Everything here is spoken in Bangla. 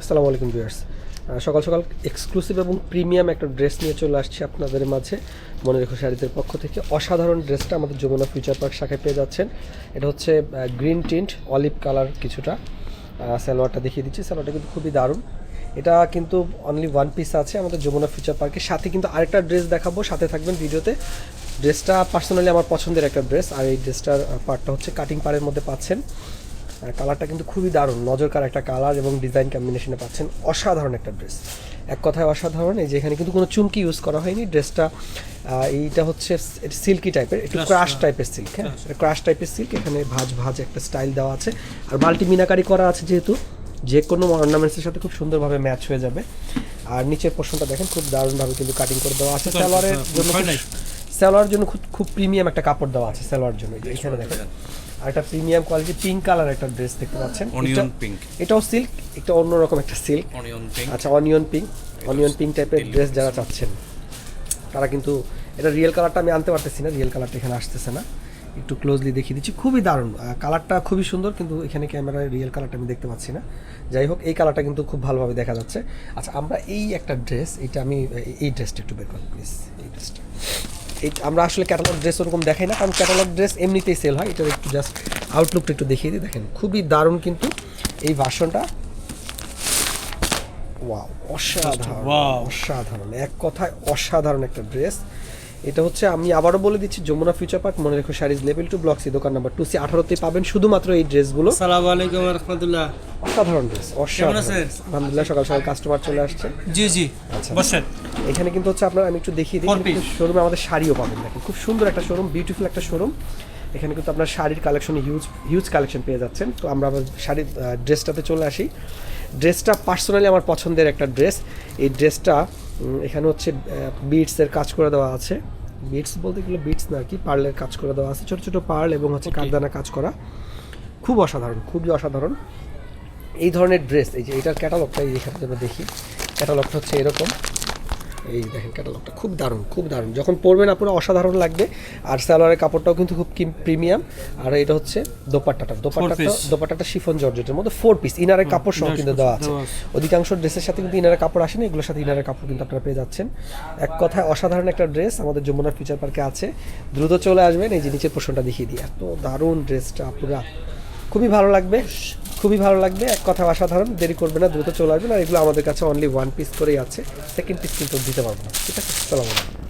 আসসালামু আলাইকুম ভিউয়ার্স। সকাল সকাল এক্সক্লুসিভ এবং প্রিমিয়াম একটা ড্রেস নিয়ে চলে আসছি আপনাদের মাঝে। মনে রেখো শাড়িদের পক্ষ থেকে অসাধারণ ড্রেসটা আমাদের যমুনা ফিউচার পার্ক শাখায় পেয়ে যাচ্ছেন। এটা হচ্ছে গ্রিন টিন্ট অলিভ কালার কিছুটা। সালোয়ারটা দেখিয়ে দিচ্ছি, সালোয়ারটা কিন্তু খুবই দারুণ। এটা কিন্তু অনলি ওয়ান পিস আছে আমাদের যমুনা ফিউচার পার্কের সাথে। কিন্তু আরেকটা ড্রেস দেখাবো, সাথে থাকবেন ভিডিওতে। ড্রেসটা পার্সোনালি আমার পছন্দের একটা ড্রেস, আর এই ড্রেসটার পার্টটা হচ্ছে কাটিং পাড়ের মধ্যে পাচ্ছেন। কালারটা কিন্তু খুবই দারুণ, নজরকার একটা কালার এবং ডিজাইন কম্বিনেশনে পাচ্ছেন। অসাধারণ একটা ড্রেস, এক কথায় অসাধারণ। এই যে এখানে কিন্তু কোনো চুমকি ইউজ করা হয়নি। ড্রেসটা এইটা হচ্ছে সিল্কি টাইপের, একটু ক্রাশ টাইপের সিল্ক। হ্যাঁ, ক্রাশ টাইপের সিল্ক। এখানে ভাঁজ ভাঁজ একটা স্টাইল দেওয়া আছে, আর মাল্টি মিনাকারি করা আছে, যেহেতু যে কোনো অর্নামেন্টসের সাথে খুব সুন্দরভাবে ম্যাচ হয়ে যাবে। আর নিচের পোর্শনটা দেখেন খুব দারুণভাবে কিন্তু কাটিং করে দেওয়া আছে। সালোয়ারের জন্য খুব প্রিমিয়াম একটা কাপড় দেওয়া আছে সালোয়ারের জন্য। এখানে দেখেন আর একটা প্রিমিয়াম কোয়ালিটি পিঙ্ক কালার একটা ড্রেস দেখতে পাচ্ছেন। অনিয়ন পিঙ্ক, এটাও সিল্ক, এটা অন্যরকম একটা সিল্ক। অনিয়ন পিঙ্ক, আচ্ছা, অনিয়ন পিঙ্ক টাইপের ড্রেস যারা চাচ্ছেন তারা কিন্তু, এটা রিয়েল কালারটা আমি আনতে পারতেছি না, রিয়েল কালারটা এখানে আসতেছে না। একটু ক্লোজলি দেখিয়ে দিচ্ছি, খুবই দারুণ কালারটা, খুবই সুন্দর, কিন্তু এখানে ক্যামেরায় রিয়েল কালারটা আমি দেখতে পাচ্ছি না। যাই হোক, এই কালারটা কিন্তু খুব ভালোভাবে দেখা যাচ্ছে। আচ্ছা, আমরা এই একটা ড্রেস, এটা আমি এই ড্রেসটা একটু বের করি প্লিজ। এই ড্রেসটা আমরা আসলে ক্যাটালগ ড্রেস ওরকম দেখাই না, কারণ ক্যাটালগ ড্রেস এমনিতেই সেল হয়। এটার একটু জাস্ট আউটলুকটা একটু দেখিয়ে দিই। দেখেন খুবই দারুণ কিন্তু এই ভার্সনটা। ওয়াও, অসাধারণ, এক কথায় অসাধারণ একটা ড্রেস। এটা হচ্ছে, আমি আবারও বলে দিচ্ছি, যমুনা ফিউচার পার্ক, মনে রেখো শাড়িজ, লেভেল 2 ব্লক সি, দোকান নাম্বার 2C 18-তেই পাবেন শুধুমাত্র এই ড্রেসগুলো। আসসালামু আলাইকুম ওয়া রাহমাতুল্লাহ। অসাধারণ ড্রেস, অসাধারণ। আলহামদুলিল্লাহ, সকাল সকাল কাস্টমার চলে আসছে। জি আচ্ছা, বসেন। এখানে কিন্তু হচ্ছে আপনার, আমি একটু দেখিয়ে দিই, শোরুমে আমাদের শাড়িও পাবেন। দেখেন খুব সুন্দর একটা শোরুম, বিউটিফুল একটা শোরুম। এখানে কিন্তু আপনার শাড়ির কালেকশনে হিউজ কালেকশন পেয়ে যাচ্ছেন। তো আমরা আবার শাড়ির ড্রেসটাতে চলে আসি। ড্রেসটা পার্সোনালি আমার পছন্দের একটা ড্রেস। এই ড্রেসটা এখানে হচ্ছে বিটসের কাজ করে দেওয়া আছে। বিটস বলতে এগুলো বিটস না আর কি, পার্লের কাজ করে দেওয়া আছে, ছোটো ছোটো পার্ল এবং হচ্ছে কারদানা কাজ করা। খুব অসাধারণ, খুবই অসাধারণ এই ধরনের ড্রেস। এই যে এটার ক্যাটালগটা এখানে যেন দেখি, ক্যাটালগটা হচ্ছে এরকম। এই দেখেন ক্যাটালগটা খুব দারুণ, খুব দারুণ। যখন পরবেন আপনার অসাধারণ লাগবে। আর সালোয়ারের কাপড়টাও কিন্তু খুব প্রিমিয়াম। আর এটা হচ্ছে দোপাট্টাটা শিফন জর্জেটের মধ্যে 4 পিস, ইনারের কাপড় সহ কিন্তু দেওয়া আছে। অধিকাংশ ড্রেসের সাথে কিন্তু ইনারের কাপড় আসে না, এগুলোর সাথে ইনারের কাপড় কিন্তু আপনারা পেয়ে যাচ্ছেন। এক কথায় অসাধারণ একটা ড্রেস আমাদের যমুনা ফিউচার পার্কে আছে। দ্রুত চলে আসবেন। এই যে নিচের পোর্শনটা দেখিয়ে দিই, এত দারুণ ড্রেসটা, পুরা খুবই ভালো লাগবে, খুবই ভালো লাগবে। এক কথা অসাধারণ, দেরি করবে না, দ্রুত চলে আসবেন। আর এগুলো আমাদের কাছে অনলি ওয়ান পিস করেই আছে, সেকেন্ড পিস কিন্তু দিতে পারবো না। ঠিক আছে, সালাম আলাইকুম।